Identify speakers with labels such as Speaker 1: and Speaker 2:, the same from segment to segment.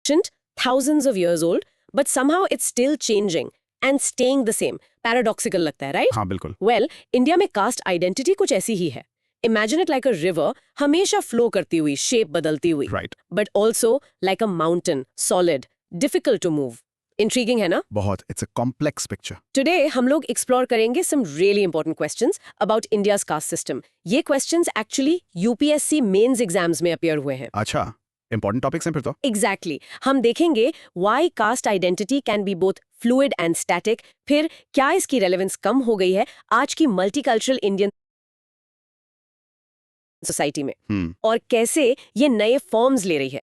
Speaker 1: ancient, thousands of years old, but somehow it's still changing and staying the same. Paradoxical लगता है, right?
Speaker 2: हाँ बिल्कुल।
Speaker 1: Well, India में cast identity कुछ ऐसी ही है. Imagine it like a river, हमेशा फ्लो करती हुई, शेप बदलती हुई.
Speaker 2: Right.
Speaker 1: But also like a mountain, solid, difficult to move. Intriguing है ना?
Speaker 2: बहुत। It's a complex picture.
Speaker 1: Today हम लोग explore करेंगे some really important questions about India's caste system. ये questions actually UPSC mains exams में appear हुए हैं.
Speaker 2: अच्छा, इंपॉर्टेंट टॉपिक्स हैं फिर तो।
Speaker 1: Exactly. हम देखेंगे why caste identity can be both fluid and static. फिर क्या इसकी relevance कम हो गई है आज की multicultural Indian society में और कैसे ये नए forms ले रही है.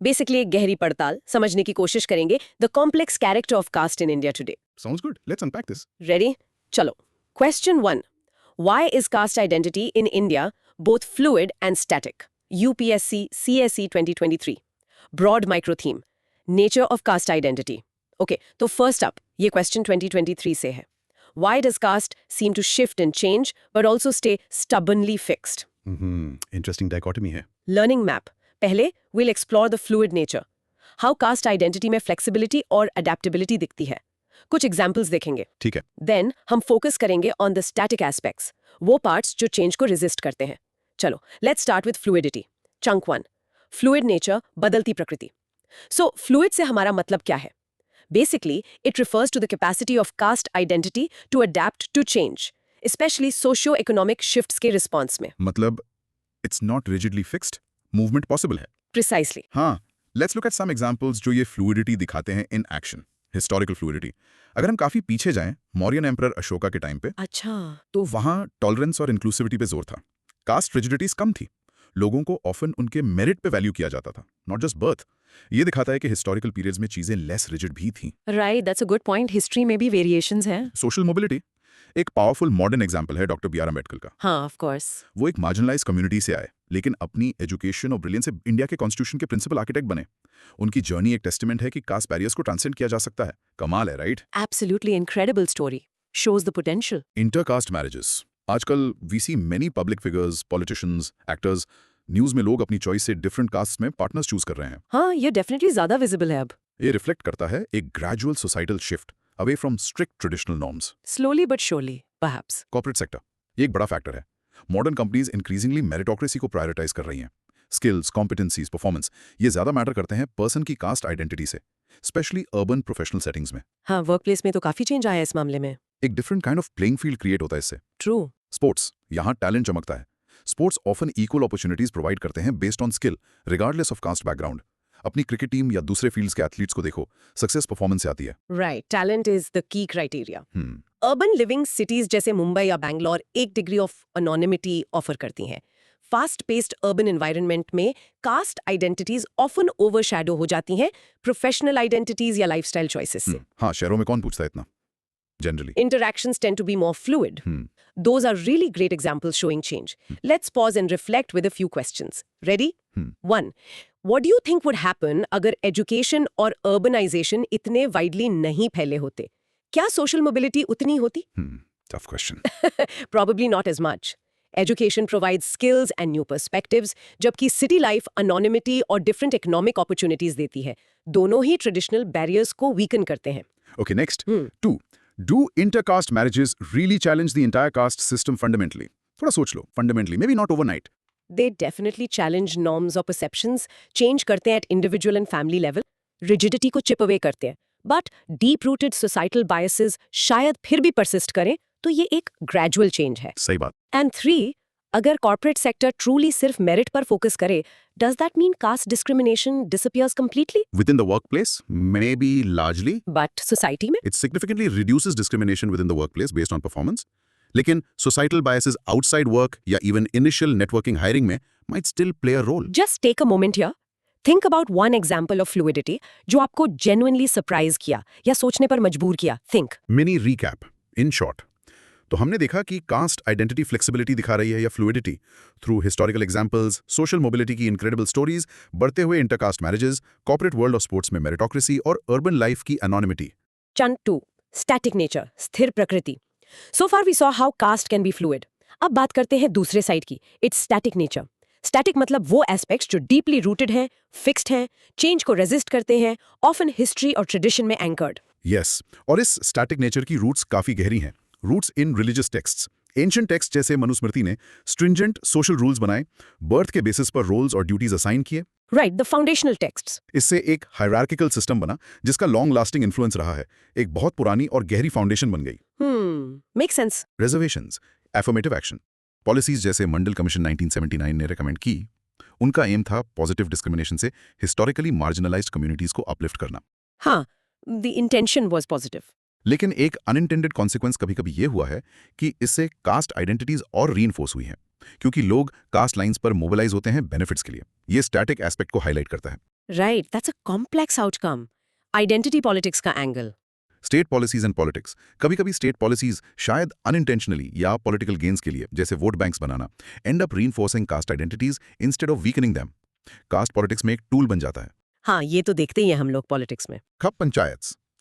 Speaker 1: Basically एक गहरी पड़ताल समझने की कोशिश करेंगे the complex character of caste in India today.
Speaker 2: Sounds good. Let's unpack this.
Speaker 1: Ready? चलो. Question 1. Why is caste identity in India both fluid and static? UPSC CSE 2023. Broad micro theme. Nature of caste identity. Okay, तो first up, ये question 2023 से है. Why does caste seem to shift and change but also stay stubbornly fixed?
Speaker 2: Interesting dichotomy है।
Speaker 1: Learning map. पहले we'll explore the fluid nature. How caste identity में flexibility और adaptability दिखती है. कुछ examples देखेंगे.
Speaker 2: ठीक है।
Speaker 1: Then हम focus करेंगे on the static aspects. वो parts जो change को resist करते हैं. चलो, let's start with fluidity. Chunk 1. Fluid nature, बदलती प्रकृति. So, fluid से हमारा मतलब क्या है? Basically, it refers to the capacity of caste identity to adapt to change, especially socio-economic shifts के response में.
Speaker 2: मतलब it's not rigidly fixed, movement possible है।
Speaker 1: Precisely.
Speaker 2: हाँ, let's look at some examples जो ये fluidity दिखाते हैं in action. Historical fluidity. अगर हम काफी पीछे जाएं, मौर्यन एम्परर अशोका के टाइम पे,
Speaker 1: अच्छा.
Speaker 2: तो वहां टॉलरेंस और इंक्लूसिविटी पे जोर था। कास्ट रिजिडिटीज कम थी। लोगों को ऑफन उनके मेरिट पे वैल्यू किया जाता था, नॉट जस्ट बर्थ। ये दिखाता है कि हिस्टोरिकल पीरियड्स में चीजें लेस रिजिड भी थीं।
Speaker 1: Right, that's a good point. History में भी variations हैं.
Speaker 2: सोशल मोबिलिटी एक पावरफुल मॉडर्न एग्जांपल है डॉक्टर बी आर अम्बेडकर का।
Speaker 1: हाँ, of course.
Speaker 2: वो एक मार्जिनलाइज कम्युनिटी से आए, लेकिन अपनी एजुकेशन और ब्रिलियंस से इंडिया के कॉन्स्टिट्यूशन के प्रिंसिपल आर्किटेक्ट बने। उनकी जर्नी एक टेस्टिमेंट है कि कास्ट बैरियर्स को ट्रांसेंड किया जा सकता है। कमाल है, right?
Speaker 1: Absolutely incredible story. Shows the potential.
Speaker 2: Intercaste marriages आजकल we see many public figures, politicians, actors, news में लोग अपनी चॉइस से डिफरेंट कास्ट में पार्टनर्स चूज कर रहे हैं।
Speaker 1: हाँ, ये definitely ज़्यादा visible है अब.
Speaker 2: ये रिफ्लेक्ट करता है एक gradual societal shift away from strict traditional norms.
Speaker 1: Slowly but surely, perhaps.
Speaker 2: Corporate sector ये एक बड़ा फैक्टर है। मॉडर्न कंपनीज इंक्रीजिंगली मेरिटोक्रेसी को प्रायोरिटाइज कर रही हैं। स्किल्स, कॉम्पिटेंसीज, परफॉर्मेंस ये ज्यादा मैटर करते हैं पर्सन की कास्ट आइडेंटिटी से, स्पेशली अर्बन प्रोफेशनल सेटिंग्स में।
Speaker 1: हाँ, वर्कप्लेस में तो काफी चेंज आया है इस मामले में.
Speaker 2: एक different kind of playing field create होता है इससे।
Speaker 1: True.
Speaker 2: स्पोर्ट्स यहाँ टैलेंट चमकता है। Sports often equal opportunities provide करते हैं based on skill regardless of caste background. अपनी क्रिकेट टीम या दूसरे फील्ड्स के एथलीट्स को देखो, सक्सेस परफॉर्मेंस से आती है।
Speaker 1: Right. Talent is the key criteria. Urban living cities जैसे मुंबई या बैंगलोर एक डिग्री ऑफ anonymity ऑफर करती हैं. फास्ट पेस्ड अर्बन एनवायरनमेंट में कास्ट आइडेंटिटीज ऑफन ओवरशैडो हो जाती हैं प्रोफेशनल आइडेंटिटीज या लाइफस्टाइल चॉइसेस से.
Speaker 2: हाँ, शहरों में कौन पूछता है इतना generally.
Speaker 1: Interactions tend to be more fluid. Those are really great examples showing change. Let's pause and reflect with a few questions. Ready? 1. What do you think would happen अगर education और urbanization इतने widely नहीं फैले होते? क्या social mobility उतनी होती?
Speaker 2: Tough question.
Speaker 1: Probably not as much. Education provides skills and new perspectives, जबकि city life anonymity और different economic opportunities देती है. दोनों ही traditional barriers को weaken करते हैं.
Speaker 2: Okay, next. 2. Do intercaste marriages really challenge the entire caste system fundamentally? थोड़ा सोच लो, fundamentally, maybe not overnight.
Speaker 1: They definitely challenge norms or perceptions, change करते हैं at individual and family level, rigidity को chip away करते हैं. But deep-rooted societal biases शायद फिर भी persist करें, तो ये एक gradual change है.
Speaker 2: सही बात।
Speaker 1: And 3, अगर corporate sector truly सिर्फ merit पर focus करे, does that mean caste discrimination disappears completely?
Speaker 2: Within the workplace, maybe largely.
Speaker 1: But society में?
Speaker 2: It significantly reduces discrimination within the workplace based on performance. लेकिन societal biases outside work या even initial networking hiring में might still play a role.
Speaker 1: Just take a moment here. Think about one example of fluidity जो आपको genuinely surprise किया या सोचने पर मजबूर किया. Think.
Speaker 2: Mini recap. In short, तो हमने देखा कि कास्ट आइडेंटिटी फ्लेक्सिबिलिटी दिखा रही है या fluidity through historical examples, social mobility की इनक्रेडिबल स्टोरीज, बढ़ते हुए intercaste marriages, corporate world of sports में मेरिटोक्रेसी और अर्बन लाइफ की एनोनिमिटी।
Speaker 1: Chunk 2. Static nature. स्थिर प्रकृति. So far we saw how caste can be fluid. अब बात करते हैं दूसरे साइड की. Its static nature. स्टैटिक मतलब वो एस्पेक्ट्स जो डीपली रूटेड हैं, फिक्स्ड हैं, चेंज को रेजिस्ट करते हैं, ऑफन हिस्ट्री और ट्रेडिशन में एंकर्ड।
Speaker 2: यस, और इस स्टैटिक नेचर की रूट्स काफी गहरी हैं। Roots in religious texts. Ancient text जैसे मनुस्मृति ने स्ट्रिंजेंट सोशल रूल्स बनाए, बर्थ के बेसिस पर रोल्स और ड्यूटीज असाइन किए।
Speaker 1: Right, the foundational texts.
Speaker 2: इससे एक हायरार्किकल सिस्टम बना जिसका लॉन्ग लास्टिंग इन्फ्लुएंस रहा है। एक बहुत पुरानी और गहरी फाउंडेशन बन गई।
Speaker 1: Make sense.
Speaker 2: Reservations, affirmative action, policies जैसे मंडल कमीशन 1979 ने रेकमेंड की, उनका एम था पॉजिटिव डिस्क्रिमिनेशन से हिस्टोरिकली मार्जिनलाइज्ड कम्युनिटीज को अपलिफ्ट करना।
Speaker 1: हाँ, द इंटेंशन वाज पॉजिटिव।
Speaker 2: लेकिन एक अनइंटेंडेड कॉन्सिक्वेंस कभी-कभी ये हुआ है कि इससे कास्ट आइडेंटिटीज और रीइंफोर्स हुई हैं, क्योंकि लोग कास्ट लाइंस पर मोबिलाइज होते हैं बेनिफिट्स के लिए। ये स्टैटिक एस्पेक्ट को हाईलाइट करता है।
Speaker 1: Right, that's a complex outcome. Identity politics का angle.
Speaker 2: State policies and politics. कभी-कभी स्टेट पॉलिसीज शायद अनइंटेंशनली या पॉलिटिकल गेन्स के लिए, जैसे वोट बैंक्स बनाना, end up reinforcing caste identities instead of weakening them. Caste politics में एक टूल बन जाता है।
Speaker 1: हाँ, ये तो देखते ही हैं हम लोग पॉलिटिक्स में।
Speaker 2: खप पंचायत।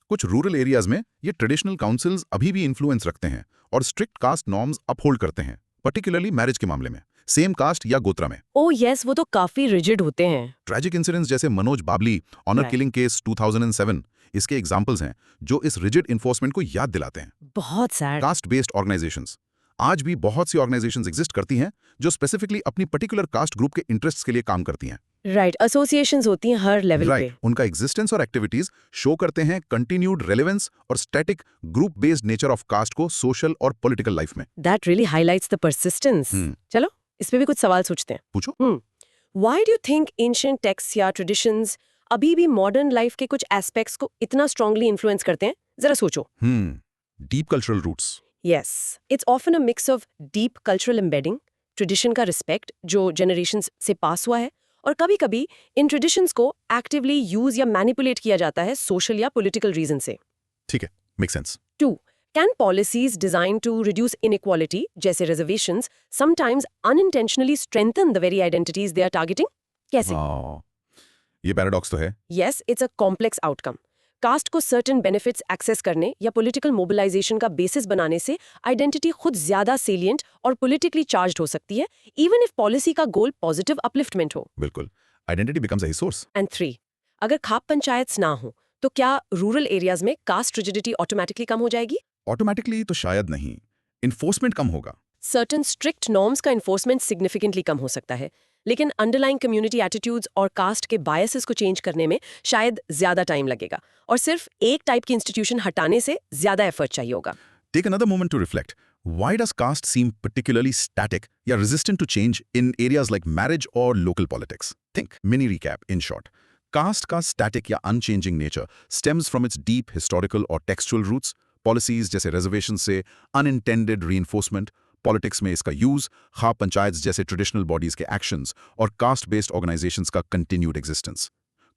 Speaker 2: कुछ रूरल एरियाज में ये ट्रेडिशनल काउंसिल्स अभी भी इन्फ्लुएंस रखते हैं और स्ट्रिक्ट कास्ट नॉर्म्स अपहोल्ड करते हैं, पर्टिकुलरली मैरिज के मामले में, सेम कास्ट या गोत्रा में।
Speaker 1: ओह यस, वो तो काफी रिजिड होते हैं।
Speaker 2: ट्रैजिक इंसिडेंट्स जैसे Manoj Babli honour
Speaker 1: Right.
Speaker 2: Killing case 2007 इसके एग्जांपल्स हैं जो इस रिजिड इन्फोर्समेंट को याद दिलाते हैं।
Speaker 1: बहुत सैड।
Speaker 2: Caste based organisations. आज भी बहुत सी ऑर्गेनाइजेशंस एग्जिस्ट करती हैं जो स्पेसिफिकली अपनी पर्टिकुलर कास्ट ग्रुप के इंटरेस्ट्स के लिए काम करती हैं।
Speaker 1: राइट, एसोसिएशंस होती हैं हर लेवल पे।
Speaker 2: राइट, उनका एग्जिस्टेंस और एक्टिविटीज शो करते हैं कंटिन्यूड रेलेवेंस और static group based nature of caste को सोशल और पॉलिटिकल लाइफ में।
Speaker 1: That really highlights the persistence. चलो, इस पे भी कुछ सवाल सोचते हैं।
Speaker 2: पूछो।
Speaker 1: Why do you think ancient text या ट्रेडिशंस अभी भी मॉडर्न लाइफ के कुछ एस्पेक्ट्स को इतना स्ट्रांगली इन्फ्लुएंस करते हैं? जरा सोचो।
Speaker 2: Deep cultural roots.
Speaker 1: Yes, it's often a mix of deep cultural embedding, tradition का रिस्पेक्ट जो जनरेशंस से पास हुआ है, और कभी-कभी इन ट्रेडिशंस को एक्टिवली यूज या मैनिपुलेट किया जाता है सोशल या पॉलिटिकल रीजन से।
Speaker 2: ठीक है, make sense.
Speaker 1: 2. Can policies designed to reduce inequality, जैसे reservations, sometimes unintentionally strengthen the very identities they are targeting? कैसे?
Speaker 2: ये पैराडॉक्स तो है।
Speaker 1: Yes, it's a complex outcome. Caste को सर्टेन बेनिफिट्स एक्सेस करने या पॉलिटिकल मोबिलाइजेशन का बेसिस बनाने से आइडेंटिटी खुद ज्यादा सेलिएंट और पॉलिटिकली चार्ज्ड हो सकती है, इवन इफ पॉलिसी का गोल पॉजिटिव अपलिफ्टमेंट हो।
Speaker 2: बिल्कुल, identity becomes a source.
Speaker 1: And 3. अगर खाप पंचायत ना हो तो क्या रूरल एरियाज में कास्ट रिजिडिटी ऑटोमेटिकली कम हो जाएगी?
Speaker 2: ऑटोमेटिकली तो शायद नहीं, इन्फोर्समेंट कम होगा।
Speaker 1: सर्टेन स्ट्रिक्ट नॉर्म्स का इन्फोर्समेंट सिग्निफिकेंटली कम हो सकता है, लेकिन अंडरलाइंग कम्युनिटी एटीट्यूड्स और कास्ट के बायसेस को चेंज करने में शायद ज्यादा टाइम लगेगा, और सिर्फ एक टाइप की इंस्टीट्यूशन हटाने से ज्यादा एफर्ट चाहिए होगा।
Speaker 2: Take another moment to reflect. Why does caste seem particularly static or resistant to change in areas like marriage or local politics? Think. Mini recap in short. Caste का static या unchanging nature stems from its deep historical or textual roots, policies जैसे reservations से unintended reinforcement, politics में इसका use, खाप पंचायत जैसे traditional bodies के actions और caste-based organizations का continued existence.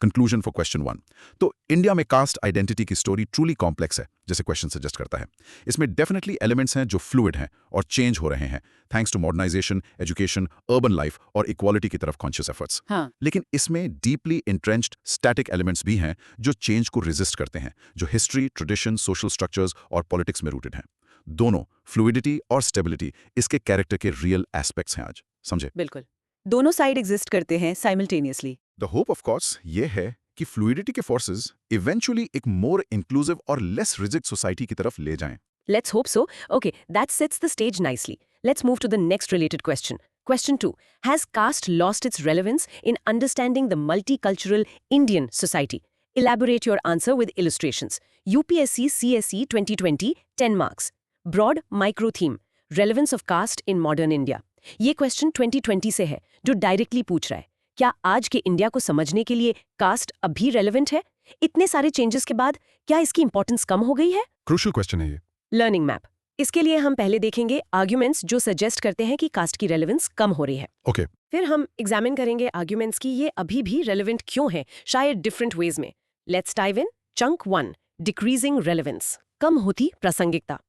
Speaker 2: Conclusion for question 1. तो इंडिया में कास्ट आइडेंटिटी की स्टोरी ट्रूली कॉम्प्लेक्स है, जैसे क्वेश्चन सजेस्ट करता है। इसमें डेफिनेटली एलिमेंट्स हैं जो फ्लूइड हैं और चेंज हो रहे हैं, thanks to modernisation, education, urban life और इक्वालिटी की तरफ कॉन्शियस एफर्ट्स। लेकिन इसमें डीपली इंट्रेंच्ड स्टैटिक एलिमेंट्स भी हैं जो चेंज को रेजिस्ट करते हैं, जो हिस्ट्री, ट्रेडिशन, सोशल स्ट्रक्चर्स और पॉलिटिक्स में रूटेड हैं। दोनों, फ्लूइडिटी और स्टेबिलिटी, इसके कैरेक्टर के रियल एस्पेक्ट्स हैं आज, समझे?
Speaker 1: बिल्कुल,
Speaker 3: दोनों साइड एग्जिस्ट करते हैं simultaneously.
Speaker 2: The hope of course ये है कि फ्लूइडिटी के फोर्सेस इवेंचुअली एक मोर इंक्लूसिव और लेस रिजिड सोसाइटी की तरफ ले जाएं।
Speaker 1: let's hope so. Okay, that sets the stage nicely. Let's move to the next related question. Question 2. Has caste lost its relevance in understanding the multicultural Indian society? Elaborate your answer with illustrations. UPSC CSE 2020, 10 marks. Broad micro theme. Relevance of caste in modern India. ये question 2020 से है, जो directly पूछ रहा है, क्या आज के इंडिया को समझने के लिए कास्ट अभी रेलेवेंट है? इतने सारे चेंजेस के बाद क्या इसकी इंपॉर्टेंस कम हो गई है?
Speaker 2: क्रूशियल क्वेश्चन है ये।
Speaker 1: Learning map. इसके लिए हम पहले देखेंगे आर्ग्यूमेंट्स जो सजेस्ट करते हैं कि कास्ट की रेलेवेंस कम हो रही है।
Speaker 2: ओके।
Speaker 1: फिर हम एग्जामिन करेंगे आर्ग्यूमेंट्स की ये अभी भी रेलेवेंट क्यों है, शायद डिफरेंट वेज में। Let's dive in. Chunk 1, decreasing relevance. कम होती प्रासंगिकता।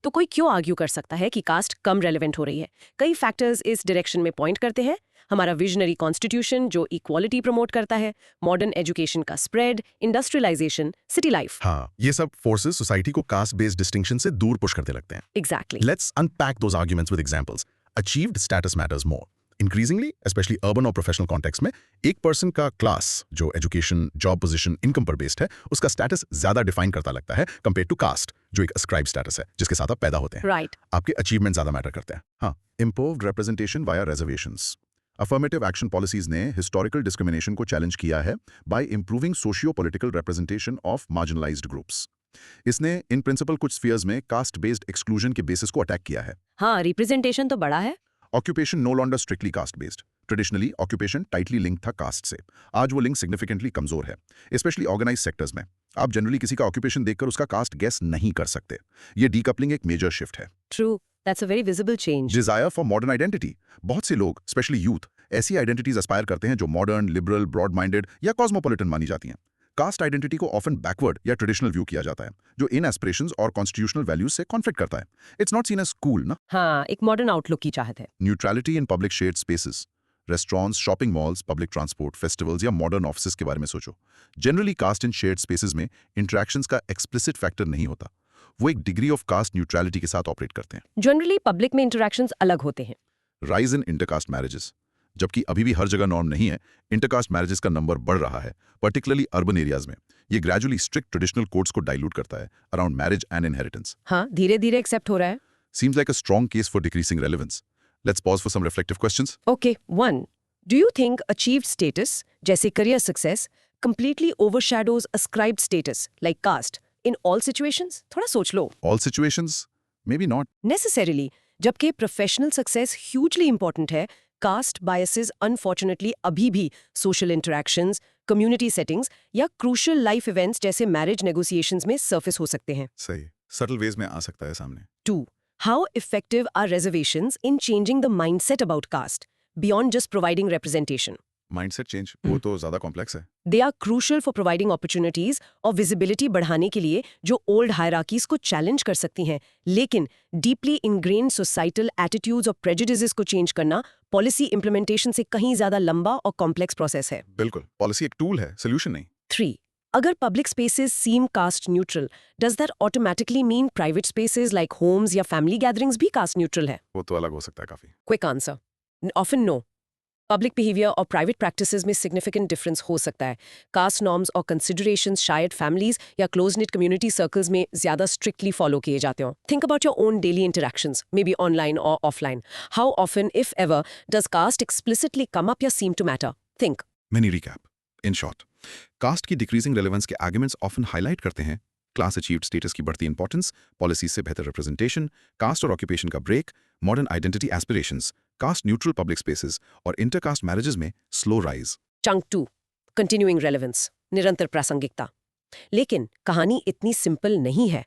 Speaker 1: तो कोई क्यों आर्ग्यू कर सकता है कि कास्ट कम रेलेवेंट हो रही है? कई फैक्टर्स इस डायरेक्शन में पॉइंट करते हैं। हमारा विजनरी कॉन्स्टिट्यूशन जो इक्वालिटी प्रमोट करता है, मॉडर्न एजुकेशन का स्प्रेड, इंडस्ट्रियलाइजेशन, सिटी लाइफ।
Speaker 4: हाँ, ये सब फोर्सेस सोसाइटी को कास्ट बेस्ड डिस्टिंक्शन से दूर पुश करते लगते हैं।
Speaker 1: Exactly.
Speaker 4: Let's unpack those arguments with examples. Achieved status matters more. Increasingly specially urban और प्रोफेशनल कॉन्टेक्स्ट में एक पर्सन का क्लास जो एजुकेशन, जॉब पोजीशन, इनकम पर बेस्ड है, उसका स्टेटस ज्यादा डिफाइन करता लगता है कंपेयर टू कास्ट जो एक अस्क्राइब स्टेटस है जिसके साथ आप पैदा होते हैं।
Speaker 1: राइट।
Speaker 4: आपके अचीवमेंट ज्यादा मैटर करते हैं। हाँ, improved representation via reservations. Affirmative action policies ने हिस्टोरिकल डिस्क्रिमिनेशन को चैलेंज किया है by improving socio political representation of marginalised groups. इसने इन प्रिंसिपल कुछ स्फीयर्स में कास्ट बेस्ड एक्सक्लूजन के बेसिस को अटैक किया है।
Speaker 1: हाँ, रिप्रेजेंटेशन तो बड़ा है।
Speaker 4: Occupation no longer strictly caste based. Traditionally occupation tightly link था कास्ट से, आज वो लिंक सिग्निफिकेंटली कमजोर है, स्पेशली ऑर्गेनाइज सेक्टर्स में। आप जनरली किसी का ऑक्यूपेशन देखकर उसका कास्ट गेस नहीं कर सकते। ये डीकपलिंग एक मेजर शिफ्ट है।
Speaker 1: True, that's a very visible change.
Speaker 4: Desire for modern identity. बहुत से लोग, स्पेशली यूथ, ऐसी आइडेंटिटीज एस्पायर करते हैं जो मॉडर्न, लिबरल, ब्रॉड माइंडेड या कॉस्मोपॉलिटन मानी जाती हैं। कास्ट आइडेंटिटी को ऑफन बैकवर्ड या ट्रेडिशनल व्यू किया जाता है, जो इन एस्पिरेशंस और कॉन्स्टिट्यूशनल वैल्यूज से कॉन्फ्लिक्ट करता है। It's not seen as cool ना।
Speaker 1: हाँ, एक मॉडर्न आउटलुक की चाहत है।
Speaker 4: Neutrality in public shared spaces. Restaurants, shopping malls, public transport, festivals या मॉडर्न ऑफिसेज के बारे में सोचो। जनरली कास्ट इन शेयर्ड स्पेसेस में इंटरेक्शंस का एक्सप्लिसिट फैक्टर नहीं होता, वो एक डिग्री ऑफ कास्ट न्यूट्रलिटी के साथ ऑपरेट करते हैं।
Speaker 1: जनरली पब्लिक में इंटरेक्शंस अलग होते हैं।
Speaker 4: Rise in intercaste marriages. जबकि अभी भी हर जगह नॉर्म नहीं है, इंटरकास्ट मैरिजेस का नंबर बढ़ रहा है, पर्टिकुलरली अर्बन एरियाज में। ये ग्रेजुअली स्ट्रिक्ट ट्रेडिशनल कोड्स को डाइल्यूट करता है अराउंड मैरिज एंड इनहेरिटेंस।
Speaker 1: हाँ, धीरे धीरे एक्सेप्ट हो रहा है।
Speaker 4: Seems like a strong case for decreasing relevance. Let's pause for some reflective questions.
Speaker 1: Okay, 1. Do you think achieved status जैसे career success completely overshadows ascribed status like caste in all situations? थोड़ा सोच लो।
Speaker 4: All situations? Maybe not.
Speaker 1: Necessarily, जबकि professional success hugely important है, caste biases unfortunately अभी भी social interactions, community settings या crucial life events जैसे मैरिज नेगोशिएशंस में सरफेस हो सकते हैं।
Speaker 4: सही, subtle ways में आ सकता है सामने।
Speaker 1: 2. How effective are reservations in changing the mindset about caste beyond just providing representation?
Speaker 4: Mindset change, वो तो ज्यादा कॉम्प्लेक्स है।
Speaker 1: They are crucial for providing opportunities और visibility बढ़ाने के लिए जो old hierarchies को challenge कर सकती हैं, लेकिन deeply ingrained societal attitudes और prejudices को change करना policy implementation से कहीं ज्यादा लंबा और complex process है।
Speaker 4: बिल्कुल, पॉलिसी एक टूल है, सोल्यूशन नहीं।
Speaker 1: 3. अगर public spaces seem caste neutral, does that automatically mean private spaces like homes या family gatherings भी caste neutral है?
Speaker 4: वो तो अलग हो सकता है काफी।
Speaker 1: Quick answer. Often no. Public behavior और private practices में significant difference हो सकता है। Caste norms और considerations शायद families या close-knit community circles में ज़्यादा strictly follow किए जाते हों। Think about your own daily interactions, maybe online or offline. How often, if ever, does caste explicitly come up या seem to matter? Think.
Speaker 4: Mini recap. In short, caste की decreasing relevance के arguments often highlight करते हैं class achieved status की बढ़ती importance, policy से बेहतर representation, caste और ऑक्यूपेशन का break, modern identity aspirations, caste neutral public spaces और इंटरकास्ट मैरिजेस में slow rise.
Speaker 1: Chunk 2. Continuing relevance. निरंतर प्रासंगिकता। लेकिन कहानी इतनी सिंपल नहीं है।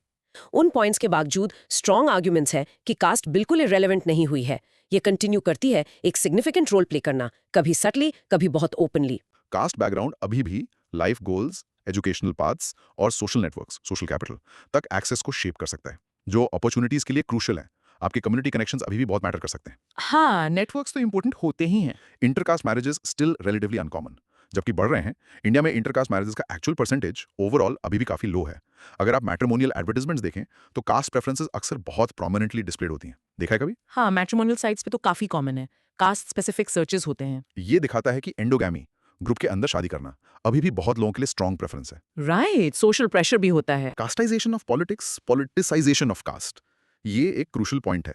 Speaker 1: उन पॉइंट्स के बावजूद स्ट्रॉन्ग आर्ग्यूमेंट्स है कि कास्ट बिल्कुल इरेलेवेंट नहीं हुई है। ये कंटिन्यू करती है एक सिग्निफिकेंट रोल प्ले करना, कभी सटली, कभी बहुत ओपनली।
Speaker 4: कास्ट बैकग्राउंड अभी भी लाइफ गोल्स, एजुकेशनल पाथ्स और सोशल नेटवर्क्स, सोशल कैपिटल तक एक्सेस को शेप कर सकता है, जो अपॉर्चुनिटीज के लिए क्रूशियल है। आपके कम्युनिटी कनेक्शंस अभी भी बहुत मैटर कर सकते हैं।
Speaker 3: हाँ, नेटवर्क्स तो इंपॉर्टेंट होते ही हैं।
Speaker 4: Intercaste marriages still relatively uncommon, जबकि बढ़ रहे हैं। इंडिया में इंटरकास्ट मैरिजेस का एक्चुअल परसेंटेज ओवरऑल अभी भी काफी लो है। अगर आप मैट्रिमोनियल एडवर्टाइजमेंट्स देखें तो कास्ट प्रेफरेंसेस अक्सर बहुत प्रोमिनेंटली डिस्प्लेड होती हैं। देखा है कभी?
Speaker 3: हाँ, मैट्रिमोनियल साइट्स पे तो काफी कॉमन है। कास्ट स्पेसिफिक सर्चेस होते हैं।
Speaker 4: ये दिखाता है कि एंडोगैमी, ग्रुप के अंदर शादी करना, अभी भी बहुत लोगों के लिए स्ट्रॉन्ग प्रेफरेंस है।
Speaker 3: राइट, सोशल प्रेशर भी होता है।
Speaker 4: Casteisation of politics, politicisation of caste, ये एक क्रूशियल पॉइंट है।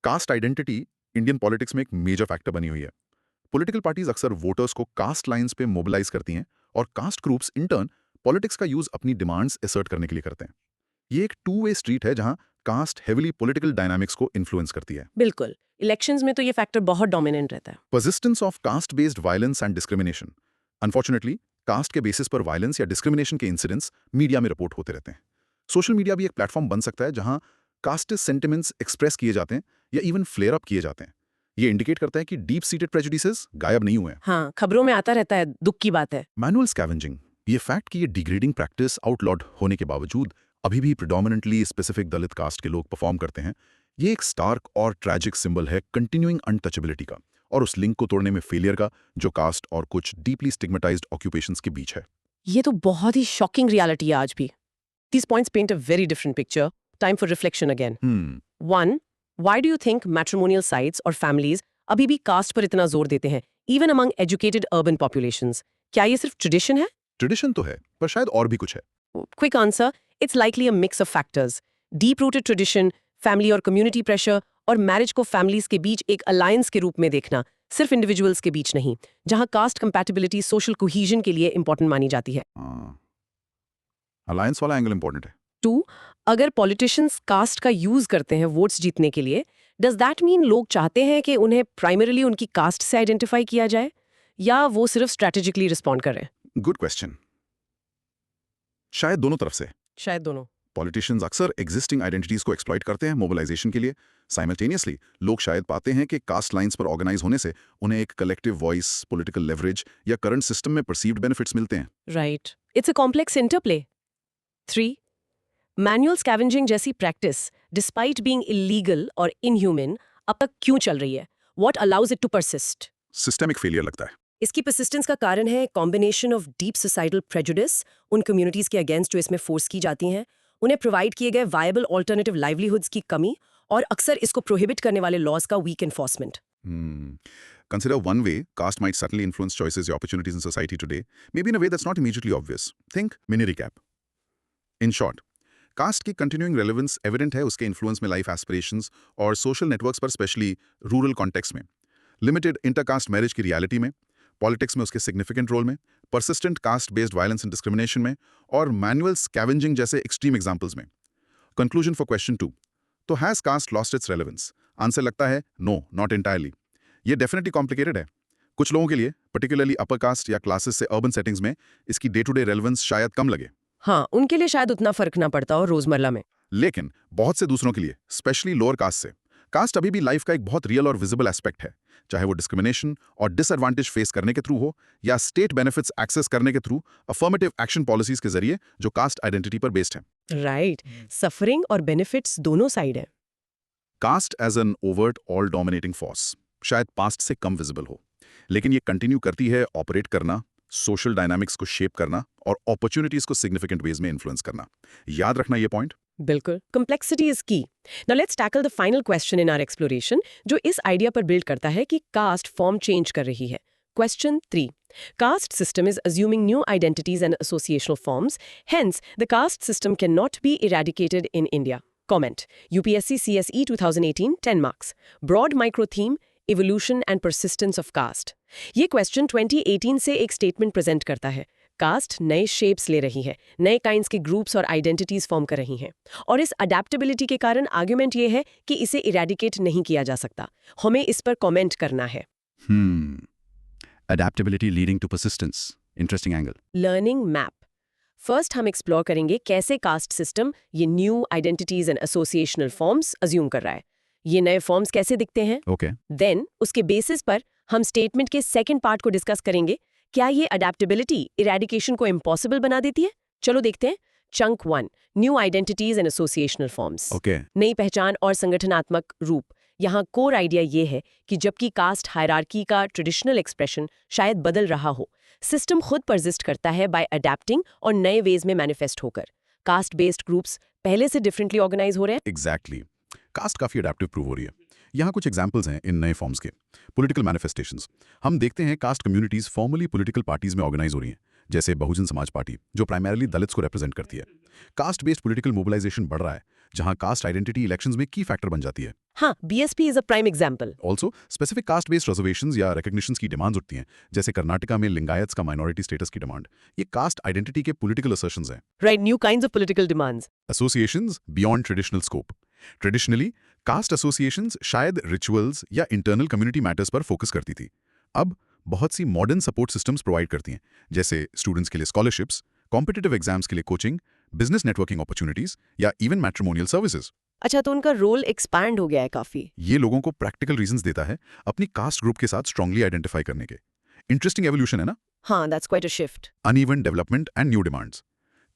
Speaker 4: कास्ट आइडेंटिटी इंडियन पॉलिटिक्स में एक मेजर फैक्टर बनी हुई है। पॉलिटिकल पार्टीज अक्सर वोटर्स को कास्ट लाइंस पे मोबिलाइज करती हैं और caste groups in turn politics का यूज अपनी डिमांड्स असर्ट करने के लिए करते हैं। ये एक टू वे स्ट्रीट है जहां कास्ट हेविली पॉलिटिकल डायनामिक्स को इन्फ्लुएंस करती है।
Speaker 1: बिल्कुल, इलेक्शंस में तो ये फैक्टर बहुत डोमिनेंट रहता है।
Speaker 4: Persistence of caste based violence and discrimination. Unfortunately caste के बेसिस पर वायलेंस या डिस्क्रिमिनेशन के इंसिडेंट्स मीडिया में रिपोर्ट होते रहते हैं। सोशल मीडिया भी एक प्लेटफॉर्म बन सकता है जहां कास्टिस्ट सेंटिमेंट्स एक्सप्रेस किए जाते हैं या इवन फ्लेयर अप किए जाते हैं। ये इंडिकेट करता है कि डीप सीटेड प्रेजुडिसेस गायब नहीं हुए हैं।
Speaker 1: हाँ, खबरों में आता रहता है, दुख की बात है।
Speaker 4: मैनुअल स्कैवेंजिंग, ये फैक्ट कि ये डिग्रेडिंग प्रैक्टिस आउटलॉड होने के बावजूद अभी भी प्रिडोमिनेंटली स्पेसिफिक दलित कास्ट के लोग परफॉर्म करते हैं, ये एक स्टार्क और ट्रैजिक सिंबल है कंटिन्यूइंग अनटचेबिलिटी का और उस लिंक को तोड़ने में फेलियर का जो कास्ट और कुछ डीपली स्टिग्मेटाइज्ड ऑक्यूपेशंस के बीच है।
Speaker 1: ये तो बहुत ही शॉकिंग रियलिटी है आज भी। These points paint a very different picture. Time for reflection again. 1. Why do you think matrimonial sites or families अभी भी कास्ट पर इतना जोर देते हैं, even among educated urban populations. क्या ये सिर्फ ट्रेडिशन है?
Speaker 4: ट्रेडिशन तो है, पर शायद और भी कुछ है।
Speaker 1: Quick answer, it's likely a mix of factors. Deep-rooted tradition, family और community pressure, और मैरिज को फैमिलीज के बीच एक अलायंस के रूप में देखना, सिर्फ इंडिविजुअल्स के बीच नहीं, जहां कास्ट कंपैटिबिलिटी सोशल कोहीजन के लिए इंपॉर्टेंट मानी जाती है।
Speaker 4: अलायंस वाला एंगल इंपॉर्टेंट है।
Speaker 1: 2, अगर पॉलिटिशियंस कास्ट का यूज करते हैं वोट्स जीतने के लिए, डज दैट मीन लोग चाहते हैं कि उन्हें प्राइमरीली उनकी कास्ट से आइडेंटिफाई किया जाए, या वो सिर्फ स्ट्रैटेजिकली रिस्पॉन्ड करें?
Speaker 4: Good question. शायद दोनों तरफ से।
Speaker 1: शायद दोनों।
Speaker 4: पॉलिटिशियंस अक्सर एग्जिस्टिंग आइडेंटिटीज को एक्सप्लॉइट करते हैं मोबिलाइजेशन के लिए। साइमल्टेनियसली लोग शायद पाते हैं कि कास्ट लाइंस पर ऑर्गेनाइज होने से उन्हें एक कलेक्टिव वॉइस, पॉलिटिकल लेवरेज या करंट सिस्टम में परसीव्ड बेनिफिट्स मिलते हैं।
Speaker 1: Right, it's a complex interplay. 3, manual scavenging जैसी प्रैक्टिस, डिस्पाइट बीइंग इलीगल और इनह्यूमन, अब तक क्यों चल रही है? What allows it to persist?
Speaker 4: Systemic failure लगता है।
Speaker 1: इसकी परसिस्टेंस का कारण है combination of deep societal prejudice, उन कम्युनिटीज के अगेंस्ट जो इसमें फोर्स की जाती हैं, उन्हें प्रोवाइड किए गए वायबल ऑल्टरनेटिव लाइवलीहुड्स की कमी, और अक्सर इसको प्रोहिबिट करने वाले लॉज का weak enforcement.
Speaker 4: Consider one way caste might subtly influence choices or opportunities in society today, maybe in a way that's not immediately obvious. Think mini recap. In short, caste की continuing relevance evident है उसके influence में life aspirations और social networks पर, specially rural context में, limited intercaste marriage की reality में, politics में उसके सिग्निफिकेंट रोल में, persistent caste based violence and discrimination में, और मैनुअल स्कैवेंजिंग जैसे एक्सट्रीम एग्जांपल्स में। कंक्लूजन फॉर क्वेश्चन 2, तो has caste lost its relevance? Answer लगता है नो, नॉट एंटायरली। ये डेफिनेटली कॉम्प्लिकेटेड है। कुछ लोगों के लिए, पर्टिकुलरली अपर कास्ट या क्लासेस से अर्बन सेटिंग्स में, इसकी डे टू डे रेलेवेंस शायद कम लगे।
Speaker 1: हाँ, उनके लिए शायद उतना फर्क ना पड़ता हो रोजमर्रा में।
Speaker 4: लेकिन बहुत से दूसरों के लिए, स्पेशली लोअर कास्ट से, कास्ट अभी भी लाइफ का एक बहुत रियल और विजिबल एस्पेक्ट है, चाहे वो डिस्क्रिमिनेशन और डिसएडवांटेज फेस करने के थ्रू हो, या स्टेट बेनिफिट्स एक्सेस करने के थ्रू अफर्मेटिव एक्शन पॉलिसीज के जरिए जो कास्ट आइडेंटिटी पर बेस्ड है।
Speaker 1: राइट, सफरिंग और बेनिफिट्स दोनों साइड है।
Speaker 4: Caste as an overt all dominating force शायद पास्ट से कम विजिबल हो, लेकिन ये कंटिन्यू करती है ऑपरेट करना, सोशल डायनामिक्स को शेप करना और अपॉर्चुनिटीज को सिग्निफिकेंट वेज में इन्फ्लुएंस करना। याद रखना ये पॉइंट।
Speaker 1: बिल्कुल, complexity is key. Now let's tackle the final question in our exploration, जो इस आइडिया पर बिल्ड करता है कि कास्ट फॉर्म चेंज कर रही है। Question 3. Caste system is assuming new identities and associational forms. Hence, the caste system cannot be eradicated in India. Comment. UPSC CSE 2018, 10 marks. Broad micro theme, evolution and persistence of caste. ये question 2018 से एक statement present करता है। Cast नए shapes ले रही है, नए काइंड्स के ग्रुप्स और आइडेंटिटीज फॉर्म कर रही हैं, और इस अडेप्टेबिलिटी के कारण आर्ग्यूमेंट ये है कि इसे इरेडिकेट नहीं किया जा सकता। हमें इस पर कमेंट करना है।
Speaker 2: Adaptability leading to persistence. Interesting angle.
Speaker 1: Learning map. First हम एक्सप्लोर करेंगे कैसे कास्ट सिस्टम ये new identities and associational forms assume कर रहा है। ये नए फॉर्म्स कैसे दिखते हैं?
Speaker 2: Okay.
Speaker 1: देन उसके बेसिस पर हम स्टेटमेंट के सेकंड पार्ट को डिस्कस करेंगे। क्या ये अडेप्टेबिलिटी इरेडिकेशन को इम्पॉसिबल बना देती है? चलो देखते हैं। Chunk 1, new identities and associational forms.
Speaker 2: Okay.
Speaker 1: नई पहचान और संगठनात्मक रूप। यहाँ कोर आइडिया ये है कि जबकि कास्ट हायरार्की का ट्रेडिशनल एक्सप्रेशन शायद बदल रहा हो, सिस्टम खुद परसिस्ट करता है बाय अडेप्टिंग और नए वेज में मैनिफेस्ट होकर। कास्ट बेस्ड ग्रुप्स पहले से डिफरेंटली ऑर्गेनाइज हो रहे हैं।
Speaker 2: Exactly. कास्ट काफी अडेप्टिव प्रूव हो रही है। यहाँ कुछ एग्जाम्पल्स हैं इन नए फॉर्म्स के। Political manifestations. हम देखते हैं cast communities formally political parties में ऑर्गेनाइज हो रही हैं, जैसे बहुजन समाज पार्टी जो प्राइमरीली दलित्स को रिप्रेजेंट करती है। कास्ट बेस्ड पॉलिटिकल मोबिलाइजेशन बढ़ रहा है, जहां कास्ट आइडेंटिटी इलेक्शंस में की फैक्टर बन जाती है।
Speaker 1: हाँ, BSP is a prime example.
Speaker 2: Also specific caste based reservations या रिकॉग्निशंस की डिमांड्स उठती हैं, जैसे कर्नाटका में लिंगायत्स का माइनॉरिटी स्टेटस की डिमांड। ये कास्ट आइडेंटिटी के पॉलिटिकल असर्शंस हैं।
Speaker 1: Right, new kinds of political demands.
Speaker 2: Associations beyond traditional scope. Traditionally caste associations शायद रिचुअल्स या इंटरनल कम्युनिटी मैटर्स पर फोकस करती थी। अब बहुत सी मॉडर्न सपोर्ट सिस्टम्स प्रोवाइड करती हैं, जैसे स्टूडेंट्स के लिए स्कॉलरशिप्स, कॉम्पिटिटिव एग्जाम्स के लिए कोचिंग, बिजनेस नेटवर्किंग अपॉर्चुनिटीज या इवन मैट्रिमोनियल सर्विसेज।
Speaker 1: अच्छा, तो उनका रोल एक्सपैंड हो गया है काफी।
Speaker 2: ये लोगों को प्रैक्टिकल रीजंस देता है अपनी कास्ट ग्रुप के साथ स्ट्रांगली आइडेंटिफाई करने के। इंटरेस्टिंग एवोल्यूशन है ना?
Speaker 1: हाँ, that's quite a shift.
Speaker 2: Uneven development and new demands.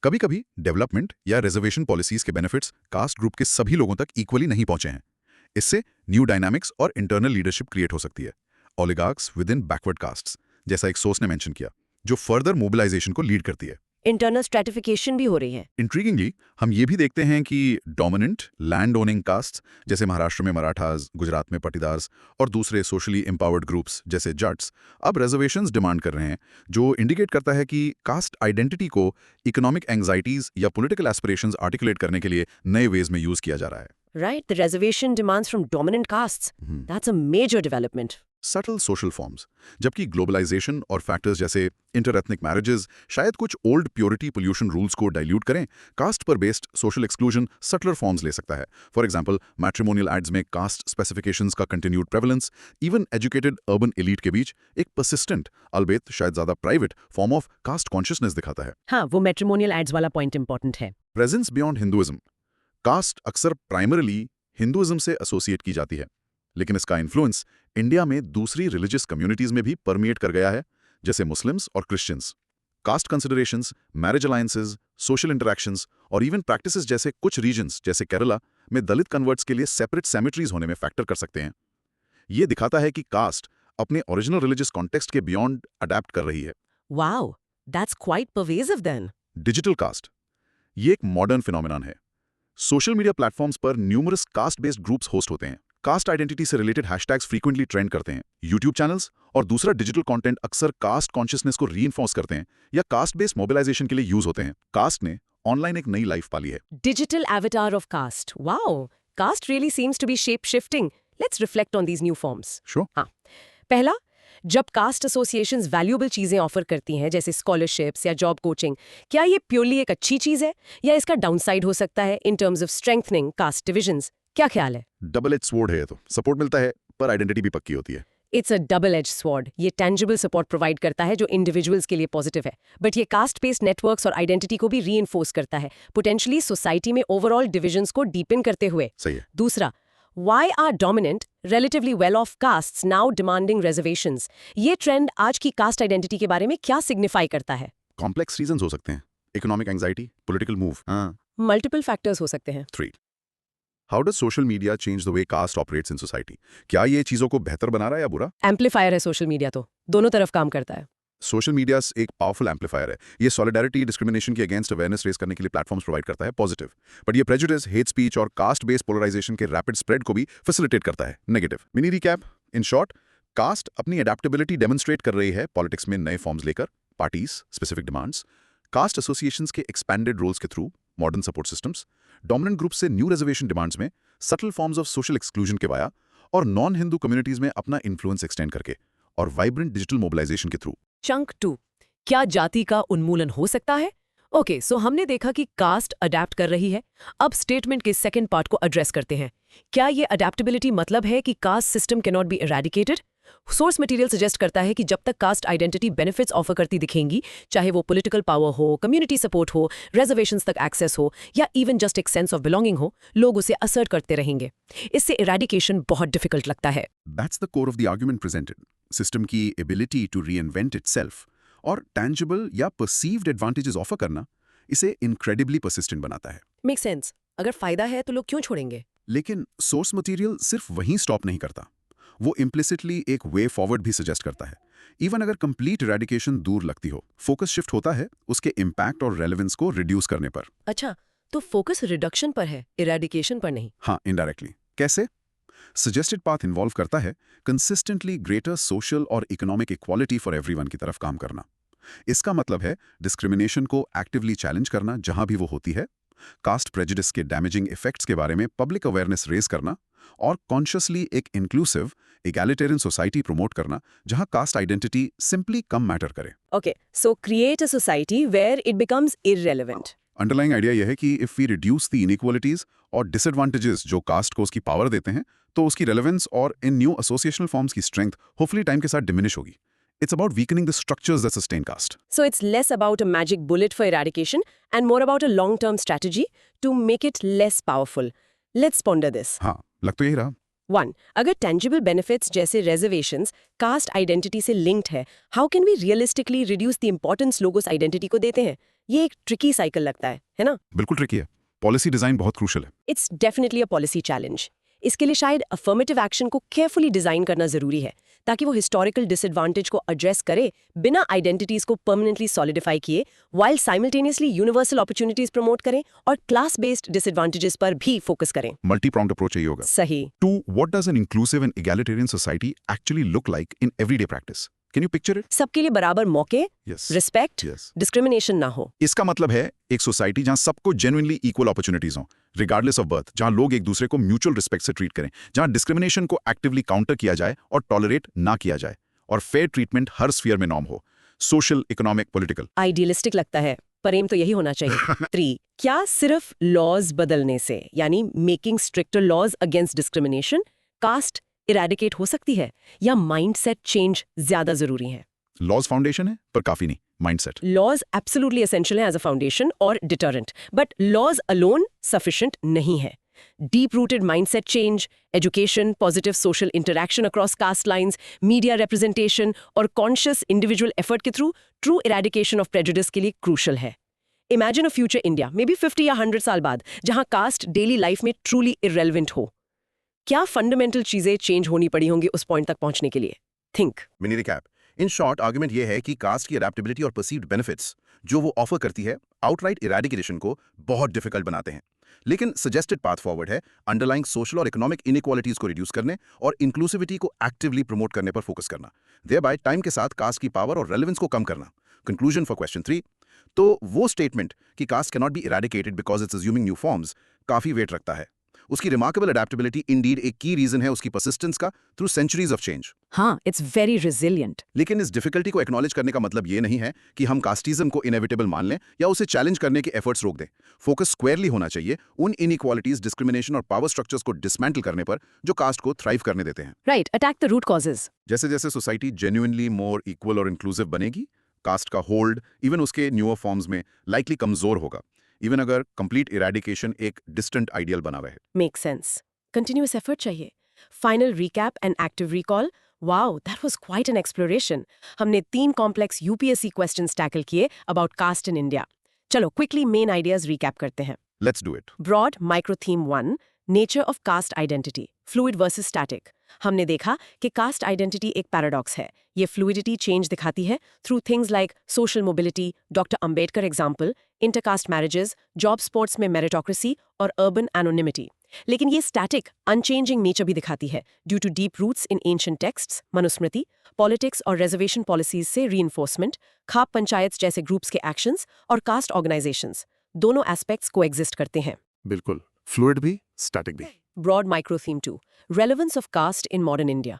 Speaker 2: कभी-कभी डेवलपमेंट या रिजर्वेशन पॉलिसीज के बेनिफिट्स कास्ट ग्रुप के सभी लोगों तक इक्वली नहीं पहुंचे हैं। इससे न्यू डायनामिक्स और इंटरनल लीडरशिप क्रिएट हो सकती है। Oligarchs with in backward castes, जैसा एक सोर्स ने मेंशन किया, जो फर्दर मोबिलाइजेशन को लीड करती है।
Speaker 1: इंटरनल स्ट्रैटिफिकेशन भी हो रही है।
Speaker 2: इंट्रीगिंगली हम ये भी देखते हैं कि डोमिनेंट लैंड ओनिंग कास्ट जैसे महाराष्ट्र में मराठास, गुजरात में पटीदार्स और दूसरे सोशली एम्पावर्ड ग्रुप्स जैसे जट्स अब रिजर्वेशंस डिमांड कर रहे हैं, जो इंडिकेट करता है कि कास्ट आइडेंटिटी को इकोनॉमिक एंग्जाइटीज या पॉलिटिकल एस्पिरेशंस आर्टिकुलेट करने के लिए नए वेज में यूज किया जा रहा है।
Speaker 1: Right, the reservation demands from dominant castes. That's a major development.
Speaker 2: Subtle social forms, जबकि ग्लोबलाइजेशन और फैक्टर्स जैसे इंटरएथनिक मैरिजेस शायद कुछ ओल्ड प्योरिटी पोल्यूशन रूल्स को डाइल्यूट करें, कास्ट पर based social exclusion subtler forms ले सकता है। फॉर एग्जांपल, मैट्रिमोनियल एड्स में कास्ट स्पेसिफिकेशंस का continued prevalence, even educated urban elite के बीच एक परसिस्टेंट अल्बेत शायद ज्यादा private form of caste consciousness दिखाता है।
Speaker 1: हाँ, वो मैट्रिमोनियल एड्स वाला पॉइंट इंपॉर्टेंट है।
Speaker 2: प्रेजेंस बियॉन्ड हिंदुइज्म, कास्ट अक्सर प्राइमरीली हिंदुइज्म से एसोसिएट की जाती है, लेकिन इसका इन्फ्लुएंस इंडिया में दूसरी रिलीजियस कम्युनिटीज में भी परमिएट कर गया है, जैसे मुस्लिम्स और Christians. Caste considerations, marriage alliances, social interactions और इवन प्रैक्टिसेस जैसे कुछ रीजन्स जैसे केरला में दलित कन्वर्ट्स के लिए सेपरेट सेमेट्रीज होने में फैक्टर कर सकते हैं। ये दिखाता है कि कास्ट अपने ओरिजिनल रिलीजियस कॉन्टेक्स्ट के बियॉन्ड अडैप्ट कर रही है।
Speaker 1: Wow, that's quite pervasive then.
Speaker 2: Digital caste, ये एक मॉडर्न फिनोमिनन है। सोशल मीडिया प्लेटफॉर्म्स पर numerous caste based groups host होते हैं। कास्ट आइडेंटिटी से रिलेटेड हैशटैग्स फ्रीक्वेंटली ट्रेंड करते हैं। यूट्यूब चैनल्स और दूसरा डिजिटल कंटेंट अक्सर कास्ट कॉन्शियसनेस को रीइंफोर्स करते हैं या कास्ट बेस्ड मोबिलाइजेशन के लिए यूज होते हैं। कास्ट ने ऑनलाइन एक नई लाइफ पाली है।
Speaker 1: Digital avatar of caste. Wow, caste really seems to be shape-shifting. Let's reflect on these new forms.
Speaker 2: Sure.
Speaker 1: हाँ, पहला, जब कास्ट एसोसिएशंस वैल्यूएबल चीजें ऑफर करती हैं जैसे स्कॉलरशिप्स या जॉब कोचिंग, क्या ये प्योरली एक अच्छी चीज है या इसका डाउनसाइड हो सकता है in terms of strengthening caste divisions? क्या ख्याल है?
Speaker 2: डबल एज स्वॉर्ड है, तो सपोर्ट मिलता है पर आइडेंटिटी भी पक्की होती है।
Speaker 1: It's a double edge sword. ये टेंजिबल सपोर्ट प्रोवाइड करता है जो इंडिविजुअल्स के लिए पॉजिटिव है, बट ये कास्ट बेस्ड नेटवर्क्स और आइडेंटिटी को भी रीइंफोर्स करता है, पोटेंशियली सोसाइटी में ओवरऑल डिविजन्स को डीपन करते हुए।
Speaker 2: सही है।
Speaker 1: दूसरा, why are dominant, relatively well-off castes now demanding reservations? ये ट्रेंड आज की कास्ट आइडेंटिटी के बारे में क्या सिग्निफाई करता है?
Speaker 2: कॉम्प्लेक्स रीजंस हो सकते हैं, economic anxiety, political move.
Speaker 1: Multiple factors हो सकते हैं।
Speaker 2: 3. How does social media change the way caste operates in society? क्या ये चीजों को बेहतर बना रहा है या बुरा?
Speaker 1: एम्पलीफायर है सोशल मीडिया, तो दोनों तरफ काम करता है।
Speaker 2: सोशल मीडिया एक पावरफुल एम्पलीफायर है। ये सॉलिडारिटी, डिस्क्रिमिनेशन के अगेंस्ट अवेयरनेस रेज करने के लिए प्लेटफॉर्म्स प्रोवाइड करता है, पॉजिटिव। बट ये प्रेजुडिस, हेट स्पीच और कास्ट बेस्ड पोलराइजेशन के रैपिड स्प्रेड को भी फैसिलिटेट करता है, negative. Mini recap, in short, caste अपनी अडेप्टेबिलिटी डेमोन्स्ट्रेट कर रही है पॉलिटिक्स में नए फॉर्म्स लेकर, parties, specific demands, caste associations के एक्सपैंडेड रोल्स के through, modern support systems, dominant group से न्यू रिजर्वेशन डिमांड्स में, subtle forms of social exclusion के वाया, और नॉन हिंदू कम्युनिटीज में अपना इन्फ्लुएंस एक्सटेंड करके, और वाइब्रेंट डिजिटल मोबिलाइजेशन के थ्रू।
Speaker 3: चंक 2, क्या जाति का उन्मूलन हो सकता है? ओके, सो हमने देखा कि कास्ट अडेप्ट कर रही है। अब स्टेटमेंट के सेकंड पार्ट को एड्रेस करते हैं। क्या ये अडेप्टेबिलिटी मतलब है कि caste system can not be eradicated? Source material suggest करता है कि जब तक कास्ट आइडेंटिटी बेनिफिट्स ऑफर करती दिखेंगी, चाहे वो पॉलिटिकल पावर हो, कम्युनिटी सपोर्ट हो, रिजर्वेशंस तक एक्सेस हो या इवन जस्ट एक सेंस ऑफ बिलोंगिंग हो, लोग उसे असर्ट करते रहेंगे। इससे इरेडिकेशन बहुत डिफिकल्ट लगता है।
Speaker 2: That's the core of the argument presented. System की एबिलिटी टू reinvent itself और टैंजिबल या परसीव्ड एडवांटेजेस ऑफर करना इसे इनक्रेडिबली परसिस्टेंट बनाता है।
Speaker 1: Make sense. अगर फायदा है तो लोग क्यों छोड़ेंगे?
Speaker 2: लेकिन सोर्स मटेरियल सिर्फ वहीं स्टॉप नहीं करता, वो इम्प्लिसिटली एक वे फॉरवर्ड भी सजेस्ट करता है। इवन अगर कंप्लीट इरेडिकेशन दूर लगती हो, फोकस शिफ्ट होता है उसके इम्पैक्ट और रेलेवेंस को रिड्यूस करने पर।
Speaker 1: अच्छा, तो फोकस रिडक्शन पर है, इरेडिकेशन पर नहीं।
Speaker 2: हाँ, इनडायरेक्टली। कैसे? सजेस्टेड पाथ इन्वॉल्व करता है कंसिस्टेंटली ग्रेटर सोशल और इकोनॉमिक इक्वालिटी फॉर एवरीवन की तरफ काम करना। इसका मतलब है डिस्क्रिमिनेशन को एक्टिवली चैलेंज करना जहां भी वो होती है, कास्ट प्रेजुडिस के डैमेजिंग इफेक्ट्स के बारे में पब्लिक अवेयरनेस रेज करना, और कॉन्शियसली एक इंक्लूसिव इगैलिटेरियन सोसाइटी प्रमोट करना जहां कास्ट आइडेंटिटी सिंपली कम मैटर करे।
Speaker 1: Okay, so create a society where it becomes irrelevant.
Speaker 2: Underlying idea यह है कि if we reduce the inequalities और डिसएडवांटेजेस जो कास्ट को उसकी पावर देते हैं, तो उसकी रेलेवेंस और इन न्यू एसोसिएशनल फॉर्म्स की स्ट्रेंथ होपफुली टाइम के साथ डिमिनिश होगी। It's about weakening the structures that sustain caste.
Speaker 1: So it's less about a magic bullet for eradication and more about a long-term strategy to make it less powerful. Let's ponder this.
Speaker 2: हाँ, लग तो यही रहा।
Speaker 1: 1. अगर tangible benefits जैसे reservations caste identity से linked है, how can we realistically reduce the importance लोग उस identity को देते हैं? ये एक tricky cycle लगता है ना?
Speaker 2: बिल्कुल ट्रिकी है। पॉलिसी डिजाइन बहुत क्रूशल है।
Speaker 1: It's definitely a policy challenge. इसके लिए शायद अफर्मेटिव एक्शन को केयरफुली डिजाइन करना जरूरी है ताकि वो हिस्टोरिकल डिसएडवांटेज को एड्रेस करे बिना आइडेंटिटीज को परमानेंटली सॉलिडिफाई किए, while simultaneously universal opportunities promote करें और क्लास बेस्ड डिसएडवांटेजेस पर भी फोकस करें।
Speaker 4: मल्टी-pronged अप्रोच चाहिए होगा।
Speaker 1: सही।
Speaker 4: 2. What does an inclusive and egalitarian society actually look like in everyday practice? Can you picture it?
Speaker 1: सबके लिए बराबर मौके,
Speaker 4: Yes.
Speaker 1: Respect,
Speaker 4: Yes.
Speaker 1: डिस्क्रिमिनेशन ना हो।
Speaker 4: इसका मतलब है एक सोसाइटी जहां सबको जेन्युइनली इक्वल अपॉर्चुनिटीज हों, रिगार्डलेस ऑफ बर्थ, जहां लोग एक दूसरे को म्यूचुअल रिस्पेक्ट से ट्रीट करें, जहां डिस्क्रिमिनेशन को एक्टिवली काउंटर किया जाए और टॉलरेट ना किया जाए, और फेयर ट्रीटमेंट हर स्फीयर में नॉर्म हो, सोशल, इकोनॉमिक, पॉलिटिकल।
Speaker 1: आइडियलिस्टिक लगता है, पर एम तो यही होना चाहिए। 3. क्या सिर्फ लॉज बदलने से, यानी making stricter laws against discrimination, caste eradicate हो सकती है, या माइंडसेट चेंज ज्यादा जरूरी है?
Speaker 4: लॉज फाउंडेशन है पर काफी नहीं, माइंडसेट।
Speaker 1: लॉज एब्सोल्युटली एसेंशियल है एज अ फाउंडेशन और deterrent, but laws alone sufficient नहीं है। Deep rooted mindset change, education, positive social interaction across caste lines, media representation और कॉन्शियस इंडिविजुअल एफर्ट के through true eradication of prejudice के लिए crucial है। Imagine a future India, maybe 50 या 100 साल बाद, जहां कास्ट डेली लाइफ में ट्रूली इररेलेवेंट हो। क्या फंडामेंटल चीजें चेंज होनी पड़ी होंगी उस पॉइंट तक पहुंचने के लिए? Think.
Speaker 5: Mini recap. In short argument ये है कि कास्ट की अडेप्टेबिलिटी और परसीव्ड बेनिफिट्स जो वो ऑफर करती है आउटराइट इरेडिकेशन को बहुत डिफिकल्ट बनाते हैं, लेकिन सजेस्टेड पाथ फॉरवर्ड है अंडरलाइंग सोशल और इकोनॉमिक इनइक्वालिटीज को रिड्यूस करने और इंक्लूसिविटी को एक्टिवली प्रमोट करने पर फोकस करना, देयरबाय टाइम के साथ कास्ट की पावर और रेलेवेंस को कम करना। कंक्लूजन फॉर क्वेश्चन 3, तो वो स्टेटमेंट कि caste can not be eradicated because it's assuming new forms काफी वेट रखता है। उसकी रिमार्केबल अडेप्टेबिलिटी इंडीड एक की रीजन है उसकी परसिस्टेंस का थ्रू सेंचुरीज ऑफ चेंज।
Speaker 1: हाँ, इट्स वेरी रिजिलियंट।
Speaker 5: लेकिन इस डिफिकल्टी को एक्नॉलेज करने का मतलब ये नहीं है कि हम कास्टिज्म को इनएविटेबल मान लें या उसे चैलेंज करने के एफर्ट्स रोक दें। फोकस स्क्वायरली होना चाहिए उन इनइक्वालिटीज, डिस्क्रिमिनेशन और पावर स्ट्रक्चर्स को डिसमेंटल करने पर जो कास्ट को थ्राइव करने देते हैं।
Speaker 1: Right, attack the root causes.
Speaker 5: जैसे जैसे सोसाइटी जेन्युइनली मोर इक्वल और इंक्लूसिव बनेगी, कास्ट का होल्ड इवन उसके न्यूअर फॉर्म्स में लाइकली कमजोर होगा, इवन अगर कंप्लीट इरेडिकेशन एक डिस्टेंट आइडियल बना हुआ है।
Speaker 1: Make sense. कंटिन्यूअस एफर्ट चाहिए। Final recap and active recall. Wow, that was quite an exploration. हमने 3 कॉम्प्लेक्स यूपीएससी क्वेश्चंस टैकल किए अबाउट कास्ट इन इंडिया। चलो क्विकली मेन आइडियाज रिकैप करते हैं।
Speaker 5: Let's do it.
Speaker 1: Broad micro theme 1, nature of caste identity, fluid versus static. हमने देखा कि cast identity एक paradox है। ये फ्लूइडिटी चेंज दिखाती है through things like social mobility, doctor Ambedkar example, intercaste marriages, job sports में मेरिटोक्रेसी और अर्बन एनोनिमिटी। लेकिन ये स्टैटिक अनचेंजिंग नेचर भी दिखाती है due to deep roots in ancient texts, Manusmriti, politics और रिजर्वेशन पॉलिसीज से रीइंफोर्समेंट, खाप पंचायत जैसे ग्रुप्स के एक्शंस और कास्ट ऑर्गेनाइजेशंस। दोनों एस्पेक्ट्स को एग्जिस्ट करते हैं।
Speaker 4: बिल्कुल, फ्लूइड भी, स्टैटिक भी।
Speaker 1: Broad micro theme 2, relevance of cast in modern India.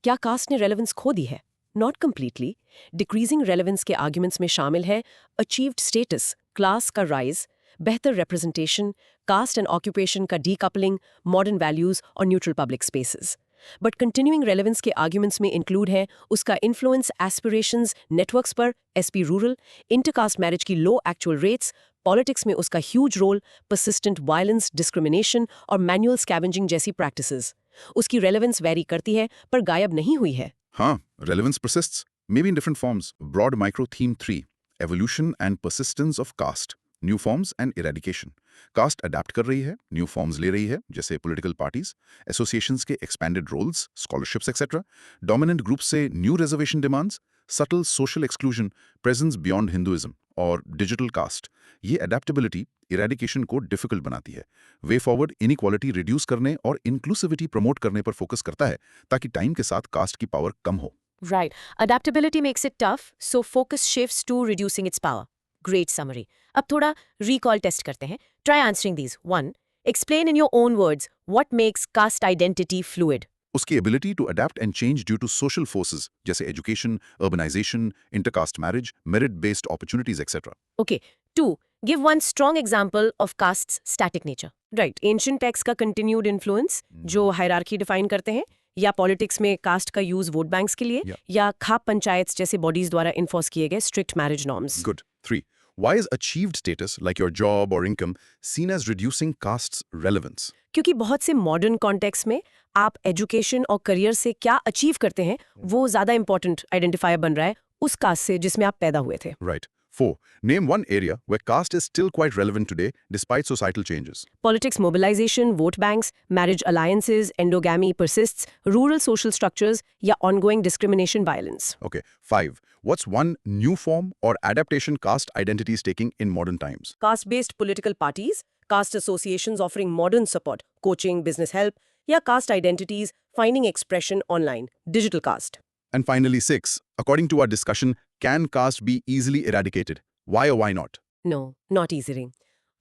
Speaker 1: क्या कास्ट ने रेलेवेंस खो दी है? Not completely. डिक्रीजिंग रेलेवेंस के आर्ग्यूमेंट्स में शामिल है अचीव्ड स्टेटस, क्लास का राइज, बेहतर रिप्रेजेंटेशन, कास्ट एंड ऑक्यूपेशन का डीकपलिंग, मॉडर्न वैल्यूज और neutral public spaces. But continuing relevance के आर्ग्यूमेंट्स में इंक्लूड है उसका इन्फ्लुएंस एस्पिरेशंस नेटवर्क्स पर, एसपी रूरल, इंटरकास्ट मैरिज की लो एक्चुअल रेट्स, पॉलिटिक्स में उसका huge role, persistent violence, discrimination और मैनुअल स्कैवेंजिंग जैसी प्रैक्टिसेस। उसकी रेलेवेंस वेरी करती है पर गायब नहीं हुई है।
Speaker 4: हाँ, relevance persists, maybe in different forms. Broad micro theme 3, evolution and persistence of caste, new forms and eradication. Caste adapt कर रही है, न्यू फॉर्म्स ले रही है, जैसे पॉलिटिकल पार्टीज, एसोसिएशंस के expanded roles, scholarships etcetera, dominant group से new reservation demands, subtle social exclusion, presence beyond Hinduism और डिजिटल कास्ट। ये अडेप्टेबिलिटी इरेडिकेशन को डिफिकल्ट बनाती है। वे फॉरवर्ड इनइक्वालिटी रिड्यूस करने और इंक्लूसिविटी प्रमोट करने पर फोकस करता है ताकि टाइम के साथ कास्ट की पावर कम हो।
Speaker 3: Right. Adaptability makes it tough, so focus shifts to reducing its power. Great summary. अब थोड़ा recall test करते हैं. Try answering these. 1. Explain in your own words what makes caste identity fluid.
Speaker 4: उसकी ability to adapt and change due to social forces जैसे education, urbanisation, intercaste marriage, merit based opportunities etcetera.
Speaker 3: Okay. 2. Give one strong example of caste's static nature.
Speaker 1: Right, ancient text का continued influence जो hierarchy define करते हैं, या politics में cast का use vote banks के लिए, या खाप पंचायत जैसे बॉडीज द्वारा इन्फोर्स किए गए strict marriage norms.
Speaker 4: Good. 3. Why is achieved status, like your job or income, seen as reducing caste's relevance?
Speaker 1: क्योंकि बहुत से मॉडर्न कॉन्टेक्स्ट में आप एजुकेशन और करियर से क्या अचीव करते हैं वो ज्यादा इंपॉर्टेंट आइडेंटिफायर बन रहा है उस कास्ट से जिसमें आप पैदा हुए थे।
Speaker 4: Right. 4. Name one area where caste is still quite relevant today despite societal changes.
Speaker 1: Politics mobilization, vote banks, marriage alliances, endogamy persists, rural social structures या ongoing discrimination violence.
Speaker 4: Okay. 5. What's one new form or adaptation caste identity is taking in modern times?
Speaker 1: Caste-based political parties, caste associations offering modern support, coaching, business help, या caste identities finding expression online, digital caste.
Speaker 4: And finally, 6. According to our discussion, can caste be easily eradicated? Why or why not?
Speaker 1: No, not easy.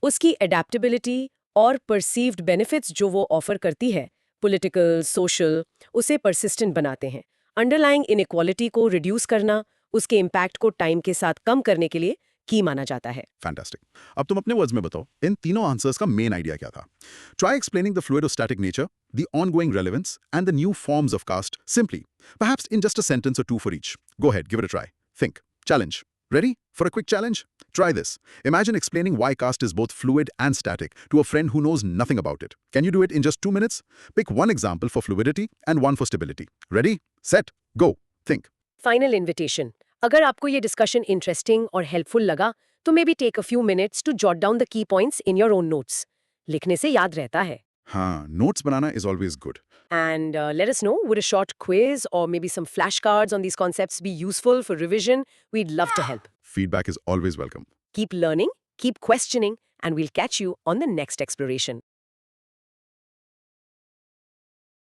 Speaker 1: उसकी adaptability और perceived benefits जो वो offer करती है, political, social, उसे persistent बनाते हैं. Underlying inequality को reduce करना, उसके impact को time के साथ कम करने के लिए की माना जाता है.
Speaker 4: Fantastic. अब तुम अपने वर्ड्स में बताओ, इन तीनों आंसर्स का मेन आइडिया क्या था? Try explaining the fluidostatic nature, the ongoing relevance, and the new forms of caste simply. Perhaps in just a sentence or two for each. Go ahead, give it a try. Think. Challenge. Ready for a quick challenge? Try this. Imagine explaining why caste is both fluid and static to a friend who knows nothing about it. Can you do it in just 2 minutes? Pick one example for fluidity and one for stability. Ready? Set. Go. Think.
Speaker 1: Final invitation. अगर आपको ये discussion interesting और helpful लगा, तो maybe take a few minutes to jot down the key points in your own notes. लिखने से याद रहता है.
Speaker 4: हाँ, notes banana is always good.
Speaker 1: And let us know, would a short quiz or maybe some flashcards on these concepts be useful for revision? We'd love to help.
Speaker 4: Feedback is always welcome.
Speaker 1: Keep learning, keep questioning, and we'll catch you on the next exploration.